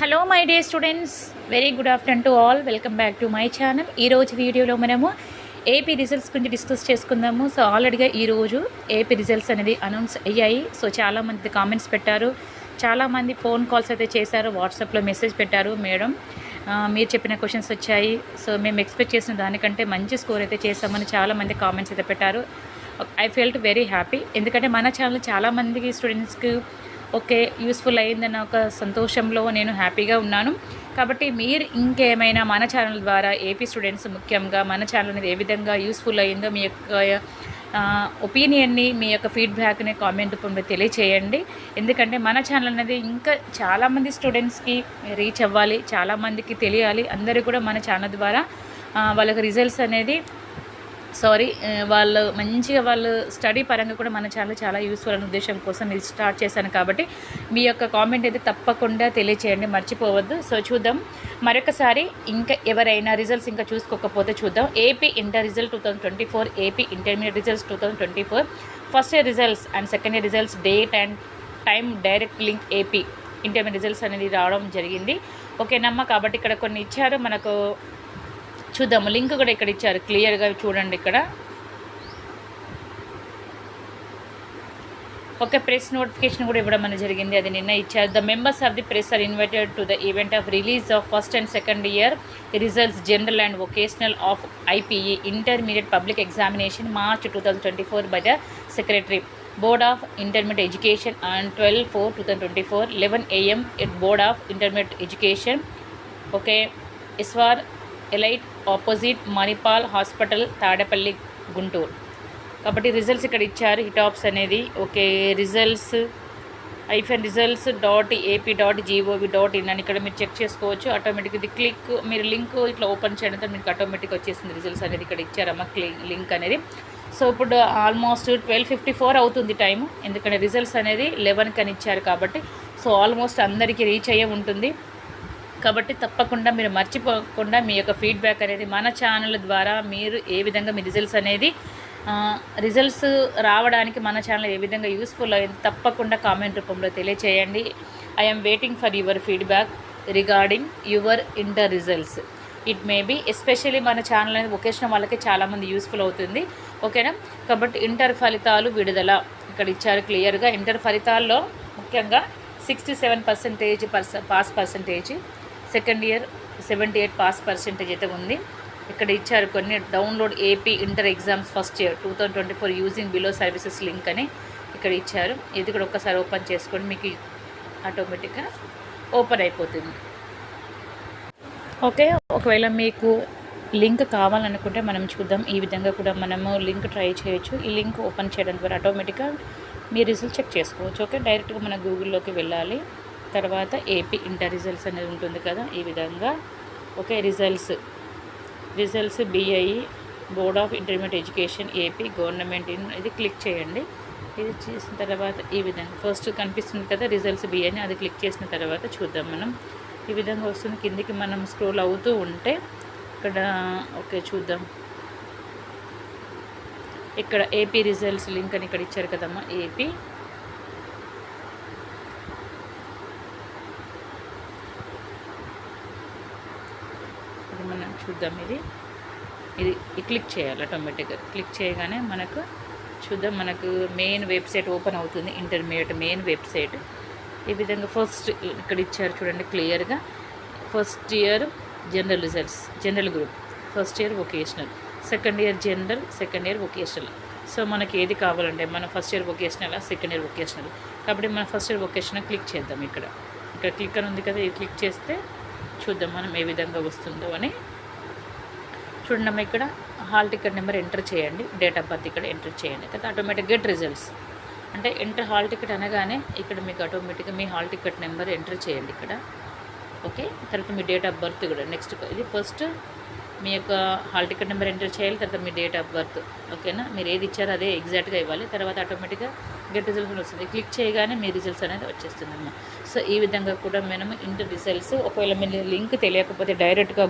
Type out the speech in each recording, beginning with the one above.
Hello my day students, very good afternoon to all. Welcome back to my channel. ఈరోజు వీడియోలో మనము AP results గురించి discuss చేసుకుందాము. So ఆల్రెడీగా ఈరోజు ఏపీ రిజల్ట్స్ అనేది అనౌన్స్ అయ్యాయి. సో చాలామంది కామెంట్స్ పెట్టారు, చాలామంది ఫోన్ కాల్స్ అయితే చేశారు, వాట్సాప్లో మెసేజ్ పెట్టారు. మేడం మీరు చెప్పిన క్వశ్చన్స్ వచ్చాయి, సో మేము ఎక్స్పెక్ట్ చేసిన దానికంటే మంచి స్కోర్ అయితే చేస్తామని చాలామంది కామెంట్స్ అయితే పెట్టారు. ఐ ఫెల్ట్ వెరీ హ్యాపీ, ఎందుకంటే మన ఛానల్ చాలామందికి స్టూడెంట్స్కి ఓకే యూస్ఫుల్ అయ్యిందన్న ఒక సంతోషంలో నేను హ్యాపీగా ఉన్నాను. కాబట్టి మీరు ఇంకేమైనా మన ఛానల్ ద్వారా ఏపీ స్టూడెంట్స్ ముఖ్యంగా మన ఛానల్ అనేది ఏ విధంగా యూస్ఫుల్ అయ్యిందో మీ యొక్క ఒపీనియన్ని, మీ యొక్క ఫీడ్బ్యాక్ని కామెంట్ రూపంలో తెలియచేయండి. ఎందుకంటే మన ఛానల్ అనేది ఇంకా చాలామంది స్టూడెంట్స్కి రీచ్ అవ్వాలి, చాలామందికి తెలియాలి. అందరూ కూడా మన ఛానల్ ద్వారా వాళ్ళకి రిజల్ట్స్ అనేది వాళ్ళు మంచిగా వాళ్ళు స్టడీ పరంగా కూడా మన ఛానల్ చాలా యూస్ఫుల్ అనే ఉద్దేశం కోసం ఇది స్టార్ట్ చేశాను. కాబట్టి మీ యొక్క కామెంట్ అయితే తప్పకుండా తెలియచేయండి, మర్చిపోవద్దు. సో చూద్దాం మరొకసారి, ఇంకా ఎవరైనా రిజల్ట్స్ ఇంకా చూసుకోకపోతే చూద్దాం. AP inter result 2024, AP intermediate results 2024, first year results and second year results date and time direct link AP intermediate results అనేది రావడం జరిగింది. ఓకేనమ్మా. కాబట్టి ఇక్కడ కొన్ని ఇచ్చారు, మనకు చూద్దాము. లింక్ కూడా ఇక్కడ ఇచ్చారు, క్లియర్గా చూడండి. ఇక్కడ ఓకే, ప్రెస్ నోటిఫికేషన్ కూడా ఇవ్వడం అనేది జరిగింది, అది నిన్న ఇచ్చారు. The members of the press are invited to the event of release of first and second year results general and vocational of IPE intermediate public examination March 2024 by the secretary board of intermediate education on 12/4/2024 11 AM at board of intermediate education. Okay, Iswar elite opposite Manipal hospital, Tadepalli, Guntur. కాబట్టి results ఇక్కడ ఇచ్చారు, హిటాప్స్ అనేది. Okay, results రిజల్ట్స్.ap.gov.in అని ఇక్కడ మీరు check చేసుకోవచ్చు. Automatic ఇది click, మీరు లింక్ ఇట్లా ఓపెన్ చేయడంతో మీకు ఆటోమేటిక్ వచ్చేసింది రిజల్ట్స్ అనేది. ఇక్కడ ఇచ్చారమ్మా లింక్ అనేది. సో ఇప్పుడు ఆల్మోస్ట్ 12:54 అవుతుంది టైము, ఎందుకంటే రిజల్ట్స్ అనేది 11 అని ఇచ్చారు. కాబట్టి సో ఆల్మోస్ట్ అందరికీ రీచ్ అయ్యే ఉంటుంది. కాబట్టి తప్పకుండా మీరు మర్చిపోకుండా మీ యొక్క ఫీడ్బ్యాక్ అనేది మన ఛానల్ ద్వారా మీరు ఏ విధంగా మీ రిజల్ట్స్ రావడానికి మన ఛానల్ ఏ విధంగా యూస్ఫుల్ అయింది తప్పకుండా కామెంట్ రూపంలో తెలియచేయండి. I'm waiting for your feedback regarding your inter results. It may be especially మన ఛానల్ అనేది వొకేషనల్ వాళ్ళకి చాలామంది యూస్ఫుల్ అవుతుంది. ఓకేనా. కాబట్టి ఇంటర్ ఫలితాలు విడుదల ఇక్కడ ఇచ్చారు క్లియర్గా. ఇంటర్ ఫలితాల్లో ముఖ్యంగా 67% pass percentage, second year 78 pass percentage అయితే ఉంది. ఇక్కడ ఇచ్చారు కొన్ని. Download AP inter exams first year 2024 using below services link అని ఇక్కడ ఇచ్చారు. ఇది కూడా ఒక్కసారి ఓపెన్ చేసుకోండి, మీకు ఆటోమేటిక్గా ఓపెన్ అయిపోతుంది. ఓకే, ఒకవేళ మీకు లింక్ కావాలనుకుంటే మనం చూద్దాం, ఈ విధంగా కూడా మనము లింక్ ట్రై చేయొచ్చు. ఈ లింక్ ఓపెన్ చేయడం ద్వారా ఆటోమేటిక్గా మీ రిజల్ట్ చెక్ చేసుకోవచ్చు. ఓకే, డైరెక్ట్గా మన గూగుల్లోకి వెళ్ళాలి. తర్వాత ఏపీ ఇంటర్ రిజల్ట్స్ అనేది ఉంటుంది కదా, ఈ విధంగా. Okay, results BIE board of intermediate education AP government ఇది క్లిక్ చేయండి. ఇది చేసిన తర్వాత ఈ విధంగా ఫస్ట్ కనిపిస్తుంది కదా రిజల్ట్స్ బిఐ అని, అది క్లిక్ చేసిన తర్వాత చూద్దాం మనం. ఈ విధంగా వస్తుంది, కిందికి మనం స్క్రోల్ అవుతూ ఉంటే ఇక్కడ ఓకే చూద్దాం. ఇక్కడ ఏపీ రిజల్ట్స్ లింక్ అని ఇక్కడ ఇచ్చారు కదమ్మా. ఏపీ మనం చూద్దాం. ఇది క్లిక్ చేయాలి ఆటోమేటిక్గా. క్లిక్ చేయగానే మనకు చూద్దాం, మనకు మెయిన్ వెబ్సైట్ ఓపెన్ అవుతుంది, ఇంటర్మీడియట్ మెయిన్ వెబ్సైట్. ఈ విధంగా ఫస్ట్ ఇక్కడ ఇచ్చారు చూడండి క్లియర్గా. First year general results, general group, first year vocational, second year general, second year vocational. So మనకి ఏది కావాలంటే మన first year vocational, second year vocational. కాబట్టి మన ఫస్ట్ ఇయర్ వొకేషనల్ క్లిక్ చేద్దాం. ఇక్కడ క్లిక్ అని ఉంది కదా, ఇది క్లిక్ చేస్తే చూద్దాం మనం ఏ విధంగా వస్తుందో అని. చూడండి, ఇక్కడ హాల్ టికెట్ నెంబర్ ఎంటర్ చేయండి, డేట్ ఆఫ్ బర్త్ ఇక్కడ ఎంటర్ చేయండి. తర్వాత ఆటోమేటిక్ గెట్ రిజల్ట్స్ అంటే ఎంటర్ హాల్ టికెట్ అనగానే ఇక్కడ మీకు ఆటోమేటిక్గా మీ హాల్ టికెట్ నెంబర్ ఎంటర్ చేయండి ఇక్కడ. ఓకే, తర్వాత మీ డేట్ ఆఫ్ బర్త్ కూడా నెక్స్ట్. ఇది ఫస్ట్ మీ యొక్క హాల్ టికెట్ నెంబర్ ఎంటర్ చేయాలి, తర్వాత మీ డేట్ ఆఫ్ బర్త్. ఓకేనా, మీరు ఏది ఇచ్చారో అదే ఎగ్జాక్ట్గా ఇవ్వాలి. తర్వాత ఆటోమేటిక్గా గెట్ రిజల్ట్స్ వస్తుంది, క్లిక్ చేయగానే మీ రిజల్ట్స్ అనేది వచ్చేస్తుందమ్మా. సో ఈ విధంగా కూడా మనం ఇంటర్ రిజల్ట్స్, ఒకవేళ మీ లింక్ తెలియకపోతే డైరెక్ట్గా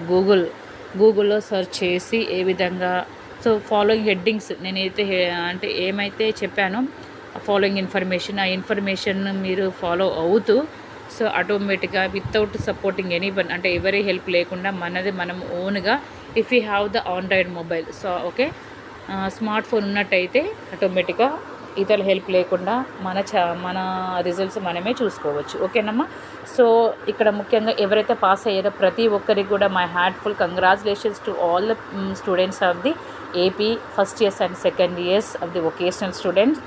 గూగుల్లో సెర్చ్ చేసి ఏ విధంగా, సో ఫాలోయింగ్ హెడ్డింగ్స్ నేనైతే అంటే ఏమైతే చెప్పానో ఫాలోయింగ్ ఇన్ఫర్మేషన్, ఆ ఇన్ఫర్మేషన్ మీరు ఫాలో అవుతూ సో ఆటోమేటిక్గా వితౌట్ సపోర్టింగ్ ఎనీ వన్, అంటే ఎవరి హెల్ప్ లేకుండా మనది మనం ఓన్గా, if you have the Android mobile, so okay, smart phone ఉన్నట్టయితే ఆటోమేటిక్గా ఇతరుల హెల్ప్ లేకుండా మన రిజల్ట్స్ మనమే చూసుకోవచ్చు. ఓకేనమ్మా. సో ఇక్కడ ముఖ్యంగా ఎవరైతే పాస్ అయ్యారో ప్రతి ఒక్కరికి కూడా my heartful congratulations to all the students of the AP first years and second years of the vocational students.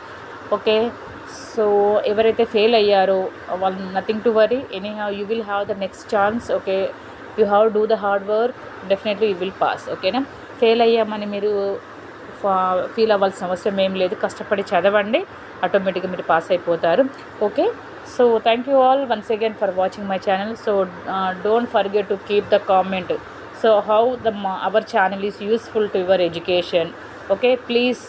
Okay, so ఎవరైతే ఫెయిల్ అయ్యారో వాళ్ళు nothing to worry, any have you will have the next chance. Okay, you have do the hard work, definitely you will pass. ఓకేనా. Fail అయ్యామని మీరు feel అవ్వాల్సిన అవసరం ఏం లేదు, కష్టపడి చదవండి, ఆటోమేటిక్గా మీరు పాస్ అయిపోతారు. Okay, so thank you all once again for watching my channel. So don't forget to keep the comment, so how our channel is useful to your education. Okay, please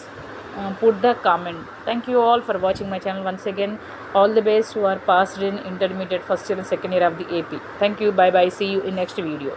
put the comment. Thank you all for watching my channel once again. All the best who are passed in intermediate first year and second year of the AP. Thank you, bye bye, see you in next video.